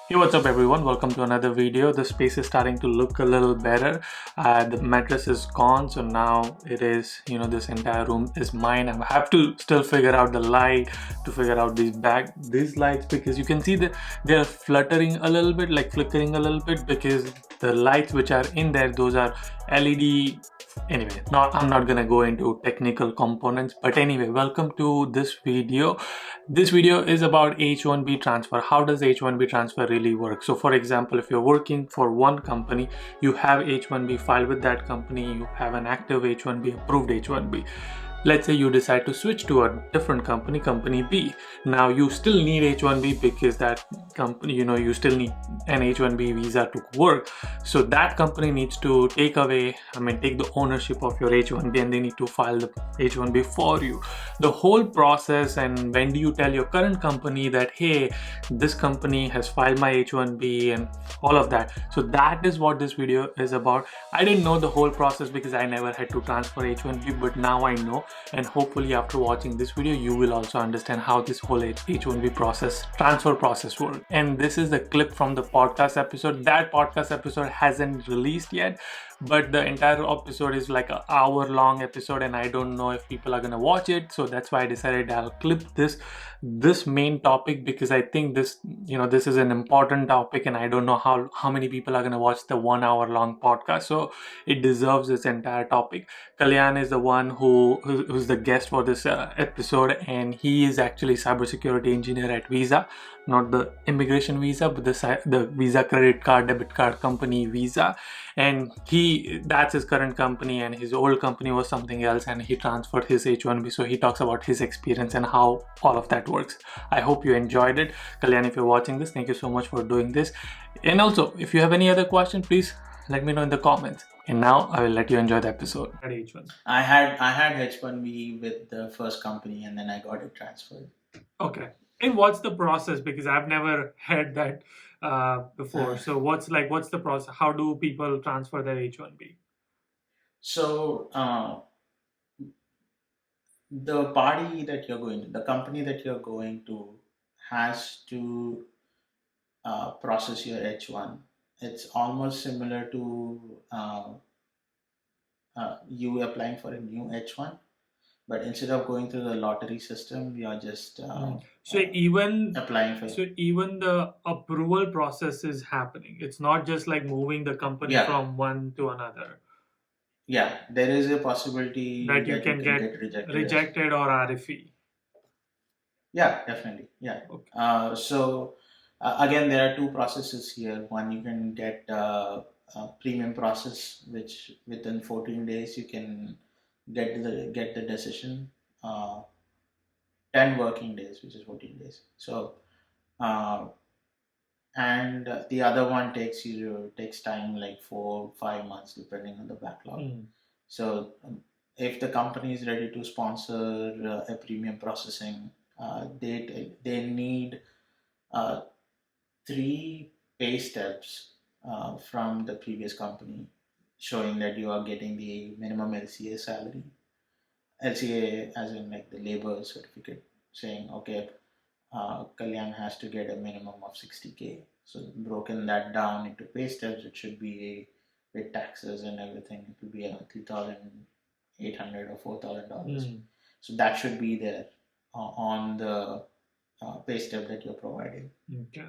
Hey, what's up everyone? Welcome to another video. The space is starting to look a little better. The mattress is gone, so now it is, this entire room is mine. I have to still figure out the light, to figure out these lights, because you can see that they're fluttering a little bit, like flickering a little bit, because the lights which are in there, those are LED. Anyway, I'm not gonna go into technical components, but anyway, welcome to this video. This video is about H1B transfer. How does H1B transfer really work? So for example, if you're working for one company, you have H1B filed with that company, you have an active H1B, approved H1B. Let's say you decide to switch to a different company, company B. Now you still need H1B because that company, you still need an H1B visa to work. So that company needs to take the ownership of your H1B, and they need to file the H1B for you. The whole process, and when do you tell your current company that, hey, this company has filed my H1B and all of that. So that is what this video is about. I didn't know the whole process because I never had to transfer H1B, but now I know, and hopefully after watching this video you will also understand how this whole H1B transfer process works. And this is the clip from the podcast episode. That podcast episode hasn't released yet, but the entire episode is like an hour long episode, and I don't know if people are gonna watch it, so that's why I decided I'll clip this main topic, because I think this is an important topic, and I don't know how many people are gonna watch the 1 hour long podcast, so it deserves this entire topic. Kalyan is the one who's the guest for this episode, and he is actually cybersecurity engineer at Visa, not the immigration visa, but the Visa credit card, debit card company Visa. And that's his current company, and his old company was something else, and he transferred his H1B. So he talks about his experience and how all of that works. I hope you enjoyed it. Kalyan, if you're watching this, thank you so much for doing this. And also, if you have any other question, please let me know in the comments. And now I will let you enjoy the episode. At H1. I had H1B with the first company, and then I got it transferred. Okay. And what's the process? Because I've never had that before. So what's the process? How do people transfer their H1B? So the company that you're going to has to process your H1. It's almost similar to you applying for a new H1, but instead of going through the lottery system, you're just So even applying for. so even the approval process is happening. It's not just like moving the company Yeah. from one to another. Yeah, there is a possibility That you that can get rejected or RFE. Yeah, definitely. Yeah. Okay. So again, there are two processes here. One, you can get a premium process, which within 14 days you can get the decision. 10 working days, which is 14 days. So uh, and the other one takes time, like 4-5 months, depending on the backlog. So if the company is ready to sponsor a premium processing, they need 3 pay steps from the previous company, showing that you are getting the minimum LCA salary. LCA as in like the labor certificate, saying okay, Kalyan has to get a minimum of 60K. So broken that down into pay steps, it should be with taxes and everything, it will be around $3,800 or $4,000. So that should be there on the pay step that you're providing. Okay.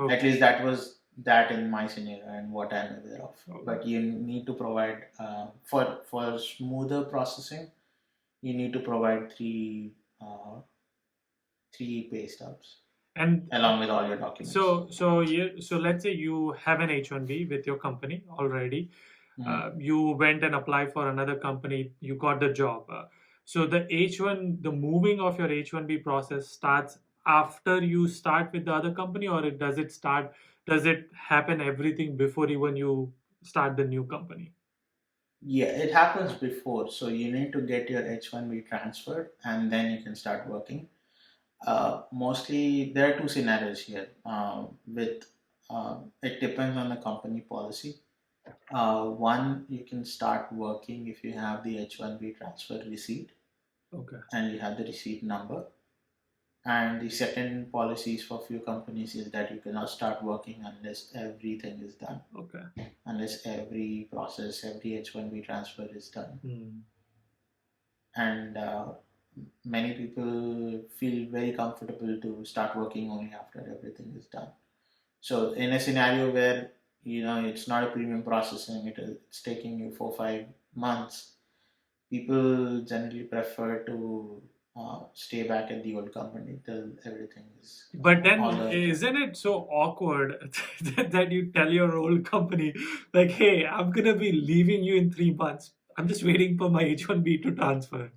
At least that was that in my scenario and what I'm aware of. But you need to provide for smoother processing. You need to provide three pay stubs, and along with all your documents. So let's say you have an H1B with your company already. You went and applied for another company. You got the job. So the moving of your H1B process starts after you start with the other company, or does it happen everything before even you start the new company? Yeah, it happens before. So you need to get your H1B transferred, and then you can start working. Mostly, there are two scenarios here. It depends on the company policy. One, you can start working if you have the H1B transfer receipt. Okay. And you have the receipt number. And the second policies for few companies is that you cannot start working unless everything is done, Okay. unless every process, every H1B transfer is done. Hmm. And many people feel very comfortable to start working only after everything is done. So in a scenario where it's not a premium processing, it's taking you 4 5 months, people generally prefer to stay back at the old company till everything is But all then, the isn't it so awkward that you tell your old company, like, hey, I'm gonna be leaving you in 3 months. I'm just waiting for my H1B to transfer.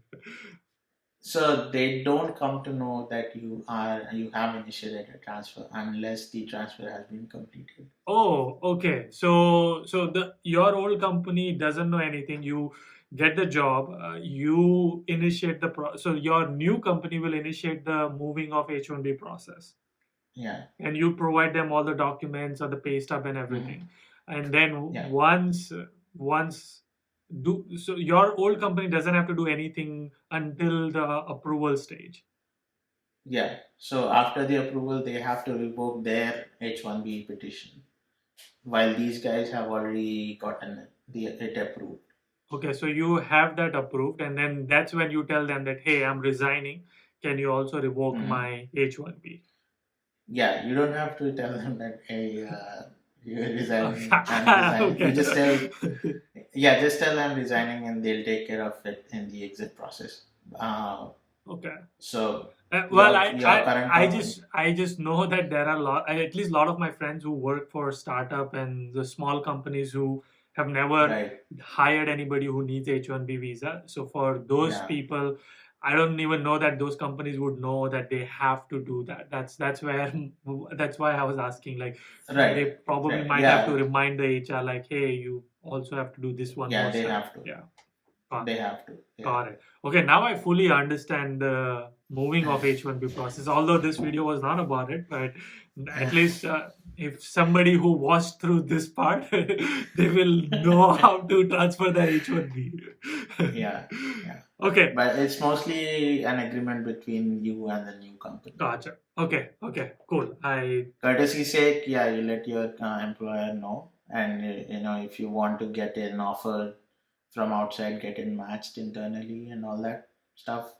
so they don't come to know that you have initiated a transfer unless the transfer has been completed. Oh, okay. So the your old company doesn't know anything. You get the job. You initiate the so your new company will initiate the moving of H1B process, Yeah. and you provide them all the documents or the pay stub and Hmm. everything. And then Yeah. once do so your old company doesn't have to do anything until the approval stage. Yeah. So after the approval, they have to revoke their H1B petition, while these guys have already gotten it approved. Okay, so you have that approved, and then that's when you tell them that, hey, I'm resigning. Can you also revoke Hmm. my H1B? Yeah, you don't have to tell them that, hey, you're resigning, I'm resigning. You Okay. just tell, yeah, just tell them resigning, and they'll take care of it in the exit process. Okay. So Well, your current company, I just know that there are at least a lot of my friends who work for startup and the small companies who have never right? hired anybody who needs H1B visa. So for those Yeah, people, I don't even know that those companies would know that they have to do that. That's where that's why I was asking. Like they right, probably right. might have to Yeah, remind the HR like, hey, you also have to do this one yeah, more they step. have to. Yeah. They have to. Yeah. Got it. Okay, now I fully understand the moving of H1B process. Although this video was not about it, but at least if somebody who watched through this part, they will know how to transfer their H1B. Yeah, yeah. Okay, But it's mostly an agreement between you and the new company. gotcha. Okay, cool. Courtesy sake, yeah, you let your employer know, and if you want to get an offer from outside, get it matched internally, and all that stuff,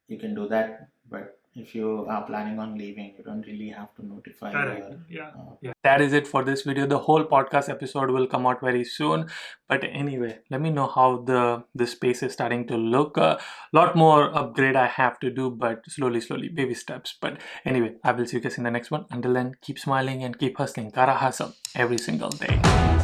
you can do that. But if you are planning on leaving, you don't really have to notify Correct. your. Yeah. Uh, Yeah. That is it for this video. The whole podcast episode will come out very soon. But anyway, let me know how the space is starting to look. A lot more upgrade I have to do, but slowly, baby steps. But anyway, I will see you guys in the next one. Until then, keep smiling and keep hustling. Kara hustle every single day.